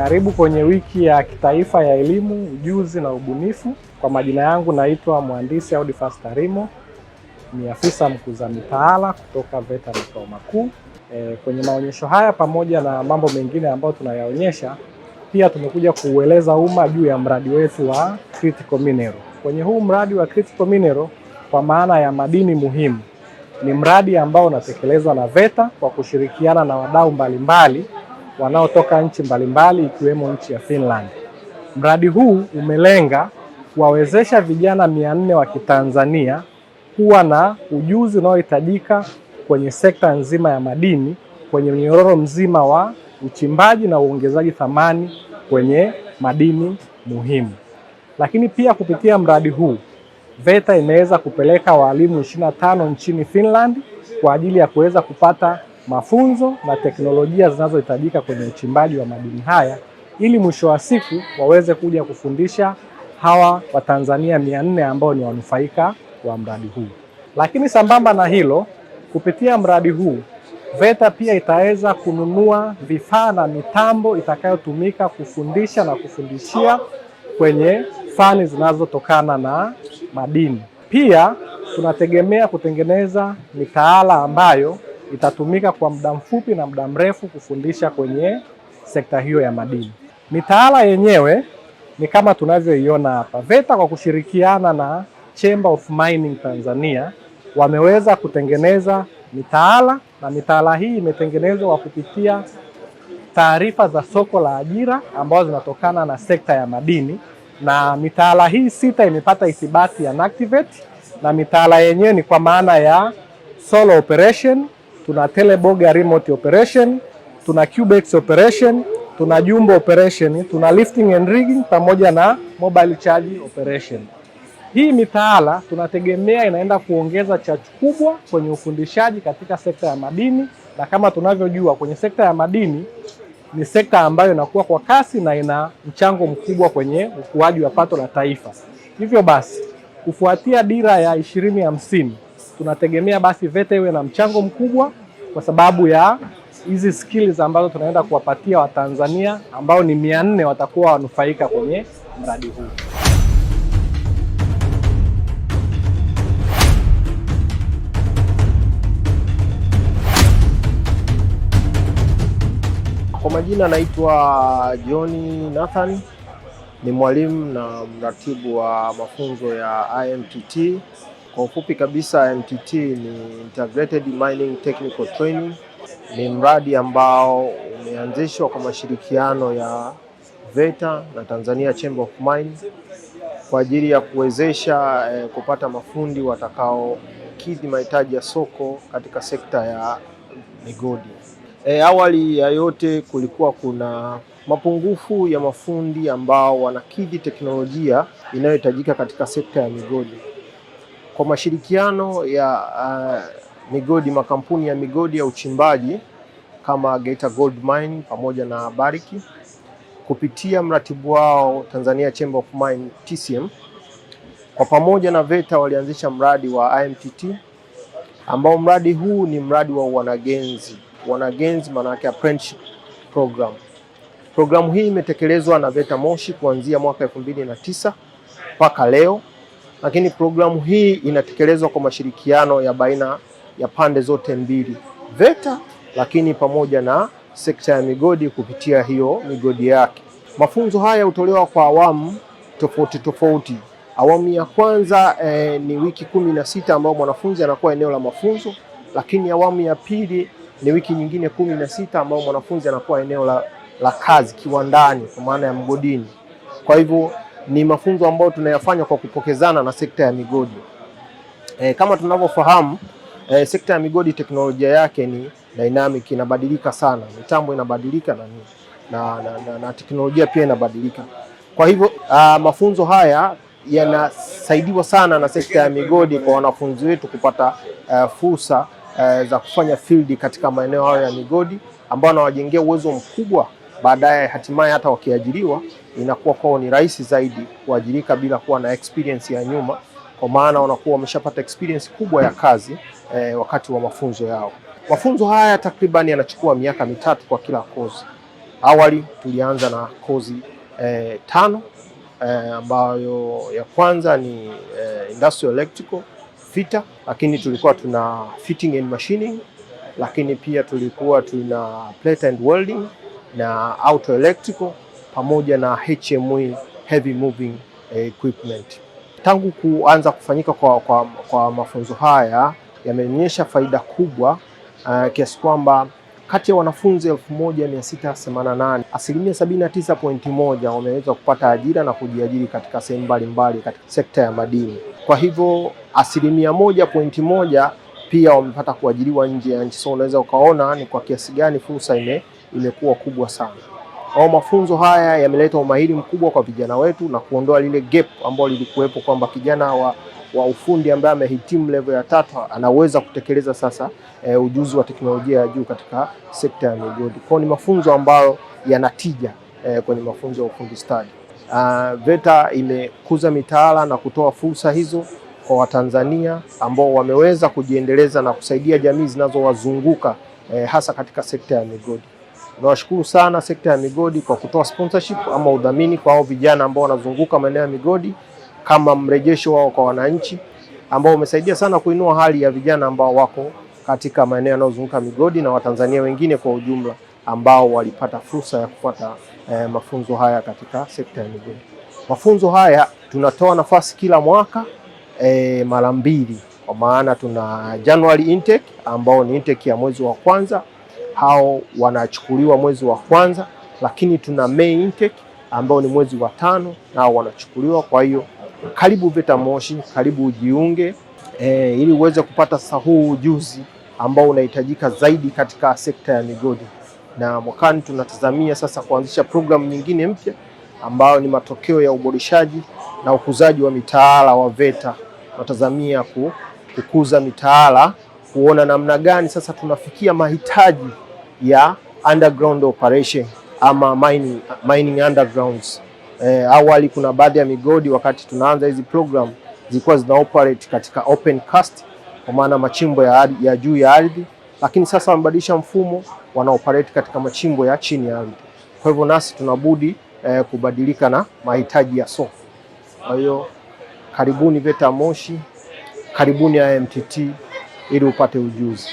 Karibu kwenye wiki ya kitaifa ya elimu, ujuzi na ubunifu. Kwa majina yangu naitwa Mhandisi Audifas Tarimo, ni afisa mkuza mitaala kutoka VETA makao makuu. Kwenye maonyesho haya pamoja na mambo mengine ambayo tunayaonyesha, pia tumekuja kuueleza umma juu ya mradi wetu wa critical mineral. Kwenye huu mradi wa critical mineral, kwa maana ya madini muhimu, ni mradi ambao unatekelezwa na VETA kwa kushirikiana na wadau mbalimbali wanaotoka nchi mbalimbali ikiwemo nchi ya Finland. Mradi huu umelenga kuwawezesha vijana 400 wa Kitanzania kuwa na ujuzi unaohitajika kwenye sekta nzima ya madini, kwenye mnyororo mzima wa uchimbaji na uongezaji thamani kwenye madini muhimu. Lakini pia kupitia mradi huu VETA imeweza kupeleka walimu 25 nchini Finland kwa ajili ya kuweza kupata mafunzo na teknolojia zinazohitajika kwenye uchimbaji wa madini haya, ili mwisho wa siku waweze kuja kufundisha hawa Watanzania 400 ambao ni wanufaika wa mradi huu. Lakini sambamba na hilo, kupitia mradi huu VETA pia itaweza kununua vifaa na mitambo itakayotumika kufundisha na kufundishia kwenye fani zinazotokana na madini. Pia tunategemea kutengeneza mitaala ambayo itatumika kwa muda mfupi na muda mrefu kufundisha kwenye sekta hiyo ya madini. Mitaala yenyewe ni kama tunavyoiona hapa. VETA kwa kushirikiana na Chamber of Mining Tanzania wameweza kutengeneza mitaala, na mitaala hii imetengenezwa kwa kupitia taarifa za soko la ajira ambazo zinatokana na sekta ya madini, na mitaala hii 6 imepata ithibati ya NACTVET, na mitaala yenyewe ni kwa maana ya solo operation, tuna teleboga remote operation, tuna cubex operation, tuna jumbo operation, tuna lifting and rigging pamoja na mobile charge operation. Hii mitaala tunategemea inaenda kuongeza chachu kubwa kwenye ufundishaji katika sekta ya madini, na kama tunavyojua kwenye sekta ya madini ni sekta ambayo inakuwa kwa kasi na ina mchango mkubwa kwenye ukuaji wa pato la taifa. Hivyo basi, kufuatia dira ya 2050, tunategemea basi VETA iwe na mchango mkubwa kwa sababu ya hizi skills ambazo tunaenda kuwapatia Watanzania ambao ni 400 watakuwa wanufaika kwenye mradi huu. Kwa majina naitwa John Nathan, ni mwalimu na mratibu wa mafunzo ya IMTT. Kwa ufupi kabisa, IMTT ni Integrated Mining Technical Training. Ni mradi ambao umeanzishwa kwa mashirikiano ya VETA na Tanzania Chamber of Mine kwa ajili ya kuwezesha kupata mafundi watakaokidhi mahitaji ya soko katika sekta ya migodi. Awali ya yote kulikuwa kuna mapungufu ya mafundi ambao wanakidhi teknolojia inayohitajika katika sekta ya migodi. Kwa mashirikiano ya migodi, makampuni ya migodi ya uchimbaji kama Geita Gold Mine pamoja na Barrick, kupitia mratibu wao Tanzania Chamber of Mine TCM, kwa pamoja na VETA walianzisha mradi wa IMTT, ambao mradi huu ni mradi wa wanagenzi. Wanagenzi maana yake apprenticeship program. Programu hii imetekelezwa na VETA Moshi kuanzia mwaka 2009 mpaka leo, lakini programu hii inatekelezwa kwa mashirikiano ya baina ya pande zote mbili, VETA lakini pamoja na sekta ya migodi kupitia hiyo migodi yake. Mafunzo haya hutolewa kwa awamu tofauti tofauti. Awamu ya kwanza ni wiki 16 ambao mwanafunzi anakuwa eneo la mafunzo, lakini awamu ya pili ni wiki nyingine 16 ambao mwanafunzi anakuwa eneo la kazi kiwandani, kwa maana ya mgodini. Kwa hivyo ni mafunzo ambayo tunayafanya kwa kupokezana na sekta ya migodi. Kama tunavyofahamu, sekta ya migodi teknolojia yake ni dynamic, inabadilika sana, mitambo inabadilika na teknolojia pia inabadilika. Kwa hivyo mafunzo haya yanasaidiwa sana na sekta ya migodi kwa wanafunzi wetu kupata fursa za kufanya field katika maeneo hayo ya migodi, ambao wanawajengea uwezo mkubwa. Baadaye hatimaye hata wakiajiriwa inakuwa kwao ni rahisi zaidi kuajirika bila kuwa na experience ya nyuma, kwa maana wanakuwa wameshapata experience kubwa ya kazi wakati wa mafunzo yao. Mafunzo haya takriban yanachukua miaka 3 kwa kila kozi. Awali tulianza na kozi 5 ambayo ya kwanza ni industrial electrical fitter, lakini tulikuwa tuna fitting and machining, lakini pia tulikuwa tuna plate and welding na auto electrical pamoja na HME heavy moving equipment. Tangu kuanza kufanyika kwa mafunzo haya yameonyesha faida kubwa kiasi kwamba kati ya wanafunzi 1688 79.1 wameweza kupata ajira na kujiajiri katika sehemu mbalimbali katika sekta ya madini. Kwa hivyo 1.1 pia wamepata kuajiriwa nje ya nchi. So unaweza ukaona ni kwa kiasi gani fursa imekuwa kubwa sana. Mafunzo haya yameleta umahiri mkubwa kwa vijana wetu na kuondoa lile gap ambalo lilikuwepo kwamba kijana wa ufundi ambaye amehitimu level ya 3 anaweza kutekeleza sasa ujuzi wa teknolojia ya juu katika sekta ya migodi. Kwa ni mafunzo ambayo yanatija kwenye mafunzo ya ufundi stadi. VETA imekuza mitaala na kutoa fursa hizo kwa Watanzania ambao wameweza kujiendeleza na kusaidia jamii zinazowazunguka hasa katika sekta ya migodi. Nawashukuru sana sekta ya migodi kwa kutoa sponsorship ama udhamini kwa hao vijana ambao wanazunguka maeneo ya migodi kama mrejesho wao kwa wananchi, ambao umesaidia sana kuinua hali ya vijana ambao wako katika maeneo yanayozunguka migodi na Watanzania wengine kwa ujumla ambao walipata fursa ya kupata mafunzo haya katika sekta ya migodi. Mafunzo haya tunatoa nafasi kila mwaka mara 2, kwa maana tuna January intake ambao ni intake ya mwezi wa kwanza, hao wanachukuliwa mwezi wa kwanza, lakini tuna May intake ambao ni mwezi wa 5 nao wanachukuliwa. Kwa hiyo karibu VETA Moshi, karibu ujiunge ili uweze kupata huu ujuzi ambao unahitajika zaidi katika sekta ya migodi. Na mwakani tunatazamia sasa kuanzisha programu nyingine mpya ambayo ni matokeo ya uboreshaji na ukuzaji wa mitaala wa VETA. Tunatazamia kukuza mitaala, kuona namna gani sasa tunafikia mahitaji ya underground operation ama mining undergrounds. Awali kuna baadhi ya migodi wakati tunaanza hizi program zilikuwa zina operate katika open cast, kwa maana machimbo ya juu ya ardhi, lakini sasa wamebadilisha mfumo, wana operate katika machimbo ya chini ya ardhi. Kwa hivyo nasi tunabudi kubadilika na mahitaji ya soko. Kwa hiyo karibuni VETA Moshi, karibuni IMTT ili upate ujuzi.